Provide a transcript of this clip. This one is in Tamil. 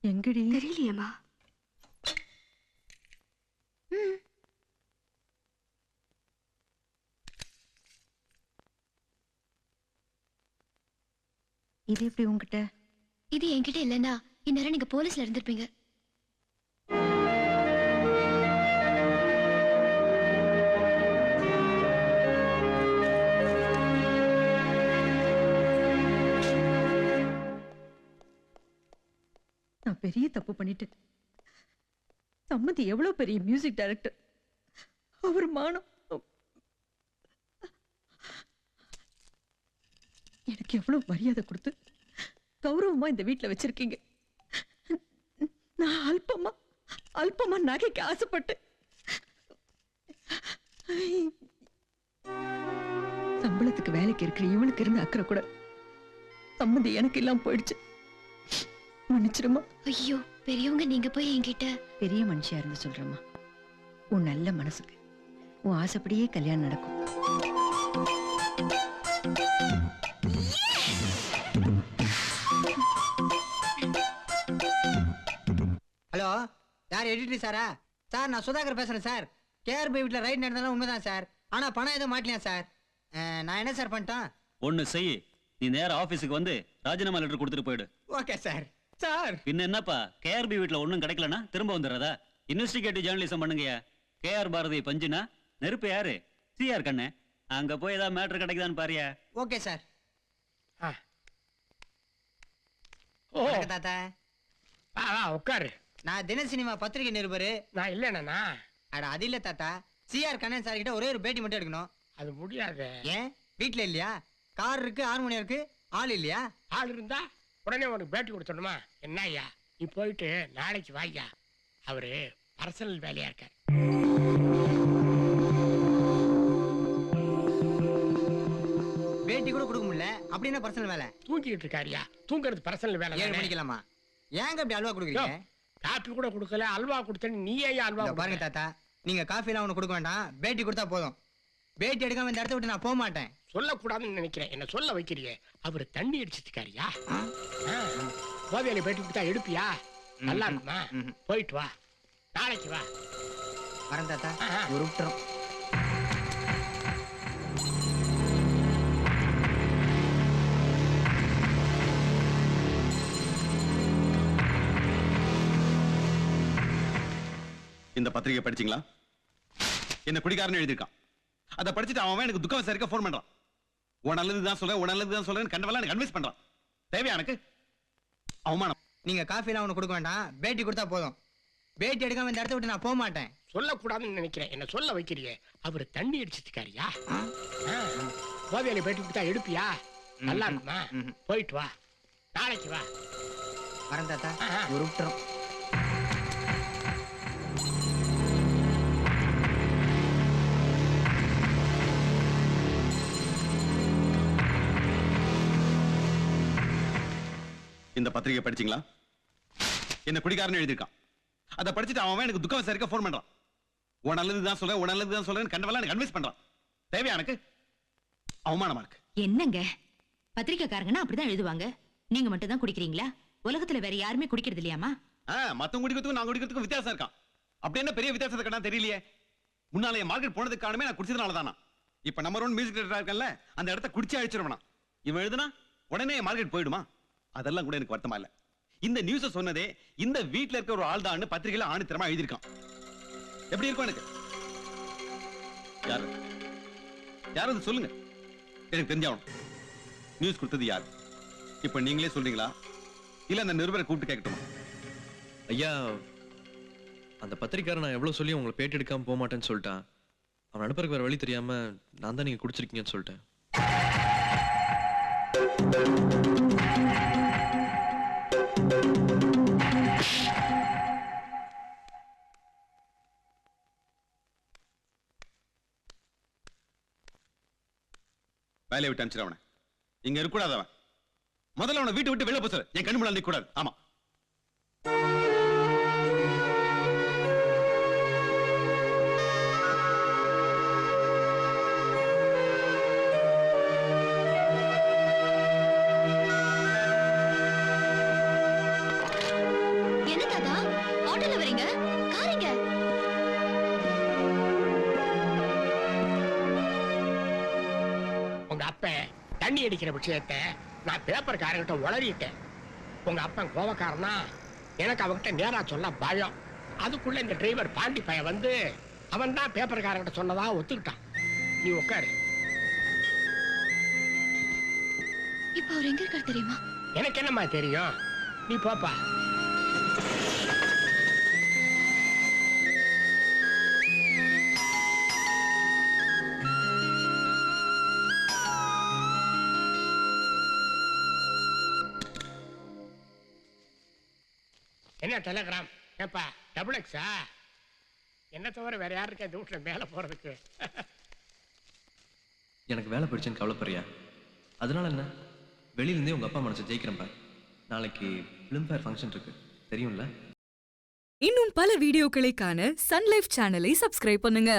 எங்கடி? தெரியலையேம்மா. இது எப்படி உங்ககிட்ட? இது என்கிட்ட இல்லைன்னா இந்நேரம் நீங்க போலீஸ்ல இருந்திருப்பீங்க. நான் பெரிய தப்பு பண்ணிட்டேன். சம்மந்தி எவ்வளவு பெரிய மியூசிக் டைரக்டர். அவர் மானம் எனக்கு எவ்வளவு மரியாதை கொடுத்து கௌரவமா இந்த வீட்டுல வச்சிருக்கீங்க. நான் அல்பமா நகைக்கு ஆசைப்பட்டு சம்பளத்துக்கு வேலைக்கு இருக்கிற இவனுக்கு இருந்த அக்கறை கூட சம்மந்தி எனக்கு இல்லாம போயிடுச்சு. மன்னிச்சிடுமா. ஐயோ, பெரியவங்க நீங்க போய் என்கிட்ட. பெரிய மனுஷியா இருந்து சொல்றமா, உன் நல்ல மனசுக்கு உன் ஆசைப்படியே கல்யாணம் நடக்கும். ஹலோ, யார் எடிட்டர் சாரா? சார் நான் சுதாகர் பேசுறேன் சார். கேஆர்பி வீட்டில் ரைட் நடந்தாலும் உண்மைதான் சார். ஆனா பணம் எதுவும் மாட்டலையா சார்? நான் என்ன சார் பண்ணிட்டேன்? ஒண்ணு செய், நீ நேர ஆபீஸுக்கு வந்து ராஜினாமா லெட்டர் கொடுத்துட்டு போயிடு. Okay sir. சார் பின்ன என்னப்பா, கேஆர்பி வீட்டுல ஒண்ணும் கிடைக்கலனா திரும்ப வந்துடுறதா? இன்வெஸ்டிகேட்டிவ் ஜேர்னலிசம் பண்ணுங்கயா. கேஆர் பாரதி பஞ்சுனா நெருப்பு யாரு? சிஆர் கண்ணு. அங்க போய் ஏதாவது மேட்டர் கிடைக்குதான்னு பாரியா. Okay sir. ஓ தாத்தா உட்காரு. நான் தின சினிமா பத்திரிகை நிருபரு. நான் இல்லைண்ணா. அட அது இல்ல தாத்தா, சிஆர் கண்ணன் சார் கிட்ட ஒரே ஒரு பேட்டி மட்டும் எடுக்கணும். அது முடியாது. ஏன் வீட்டுல இல்லையா? கார் இருக்கு, ஹார்மோனியம் இருக்கு, ஆள் இல்லையா? ஆள் இருந்தா உடனே உனக்கு பேட்டி கொடுத்துடணுமா என்ன ஐயா? நீ போயிட்டு நாளைக்கு வாய்யா. அவரு பர்சனல் வேலையா இருக்கார். பேட்டி கூட கொடுக்க முடியல, அப்படின்னா பர்சனல் வேலை? தூங்கிட்டு இருக்காரியா? தூங்குறது பர்சனல் வேலை. 7 மணிக்கலாமா? ஏங்க அப்படி அல்வா கொடுக்குறீங்க? காப்பி கூட கொடுக்கல, அல்வா கொடுத்தேன்னு நீ ஏன் அல்வா பாருங்க தாத்தா, நீங்க காஃபி எல்லாம் ஒண்ணு கொடுக்க வேண்டாம், பேட்டி கொடுத்தா போதும். பேட்டி எடுக்காம இந்த இடத்த விட்டு நான் போக மாட்டேன். சொல்லக்கூடாதுன்னு நினைக்கிறேன். என்ன சொல்ல வைக்கிறியே? அவரு தண்ணி அடிச்சிருக்காரியா? கோவியால பேட்டி கொடுத்தா எடுப்பியா? நல்லா இருக்குமா? போயிட்டு வா, நாளைக்கு வா. வரேன் தாத்தா. ஒரு விட்டுறோம். இந்த பத்திரிகை படிச்சீங்களா? என்ன குடிகாரன்னு எழுதிருக்கான். அதை படிச்சுட்டு அவன் எனக்கு துக்கம் விசாரிக்க போன் பண்றான். உன் நல்லதுதான் சொல்றேன், உன் நல்லதுதான் சொல்றேன், கண்டவெல்லாம் எனக்கு கன்வின்ஸ் பண்றான். தேவையா எனக்கு அவமானம்? நீங்க காஃபி எல்லாம் ஒண்ணு கொடுக்க வேண்டாம், பேட்டி கொடுத்தா போதும். பேட்டி எடுக்காம இந்த இடத்த விட்டு நான் போக மாட்டேன். சொல்லக்கூடாதுன்னு நினைக்கிறேன். என்ன சொல்ல வைக்கிறியே? அவரு தண்ணி அடிச்சிருக்காரியா? கோவியால பேட்டி கொடுத்தா எடுப்பியா? நல்லா இருக்குமா? போயிட்டு வா, நாளைக்கு வா. வரேன் தாத்தா. ஒரு விட்டுறோம். இந்த பத்திரிகை படிச்சீங்களா? என்ன குடிகாரன்னு எழுதிருக்கான். அதை படிச்சுட்டு அவன் எனக்கு துக்கம் விசாரிக்க போன் பண்றான். உன் நல்லதுதான் சொல்றேன், உன் நல்லதுதான் சொல்றேன், கண்டவெல்லாம் எனக்கு கன்வின்ஸ் பண்றான். தேவையா எனக்கு அவமானமா இருக்கு. என்னங்க பத்திரிக்கைக்காரங்கன்னா அப்படிதான் எழுதுவாங்க. நீங்க மட்டும் தான் குடிக்கிறீங்களா? உலகத்துல வேற யாருமே குடிக்கிறது இல்லையாமா? மத்தவங்க குடிக்கிறதுக்கும் நான் குடிக்கிறதுக்கும் வித்தியாசம் இருக்கான். அப்படி என்ன பெரிய வித்தியாசத்தை கண்டா தெரியலையே. முன்னாலே மார்க்கெட் போனதுக்கு காரணமே நான் குடிச்சதுனால தானா. இப்ப நம்பர் 1 மியூசிக் டைரக்டரா இருக்கல, அந்த இடத்த குடிச்சு அழிச்சிருவனா? இவன் எழுதுனா உடனே மார்க்கெட் போயிடுமா? அதெல்லாம் கூட எனக்கு வருத்தமா இல்ல. இந்த நியூஸ் சொன்னதே இந்த வீட்ல இருக்க ஒரு ஆள் தான் பத்திரிகையில ஆணித்தரமா எழுதிருக்கான். எப்படி இருக்கும் எனக்கு? யாரு யாரு சொல்லுங்க, எனக்கு தெரிஞ்சாவணும். நியூஸ் கொடுத்தது யார்? இப்ப நீங்களே சொல்றீங்களா இல்ல அந்த நிருபரை கூப்பிட்டு கேட்கட்டுமா? ஐயா, அந்த பத்திரிக்காரன் நான் எவ்வளவு சொல்லி உங்களை பேட்டி எடுக்காம போக மாட்டேன்னு சொல்லிட்டான். அவன் அனுப்புறதுக்கு வேற வழி தெரியாம நான் தான் நீங்க குடிச்சிருக்கீங்கன்னு சொல்லிட்டேன். வேலையை விட்டு அனுப்பிச்சிட அவனை. இங்க இருக்கக்கூடாது அவன். முதல்ல அவனை வீட்டை விட்டு வெளில போச்சு. என் கண்ணு முன்னாடி நிக்க கூடாது. ஆமா. தாத்தா ஆட்டோல வரீங்க? காரிங்க. உங்க அப்பன் தண்ணி அடிக்கிற விஷயத்தை நான் பேப்பர்காரங்கிட்ட உளறிட்டேன். உங்க அப்பன் கோபக்காரனா, எனக்கு அவன்கிட்ட நேரா சொல்ல பயம். அதுக்குள்ள இந்த டிரைவர் பாண்டி பையன் வந்து அவன் தான் பேப்பர்காரங்கிட்ட சொன்னதா ஒத்துக்கிட்டான். நீ உட்காரு. இப்ப அவர் எங்க இருக்காரு தெரியுமா? எனக்கு என்னம்மா தெரியும், நீ போப்பா. என்ன டெலிகிராம்? ஏப்பா டபுள் எக்ஸா? என்ன தவிர வேற யாரு இருக்கா இந்த வீட்டுல மேல போறதுக்கு? எனக்கு வேலை போயிடுச்சுன்னு கவலைப்படுறியா? அதனால என்ன, வெளியிலேருந்தே உங்க அப்பா மனசை ஜெயிக்கிறேன் பாரு. நாளைக்கு ஃபிலிம்ஃபேர் ஃபங்க்ஷன் இருக்கு, தெரியும்ல? இன்னும் பல வீடியோக்களை காண சன் லைஃப் சேனலை சப்ஸ்கிரைப் பண்ணுங்க.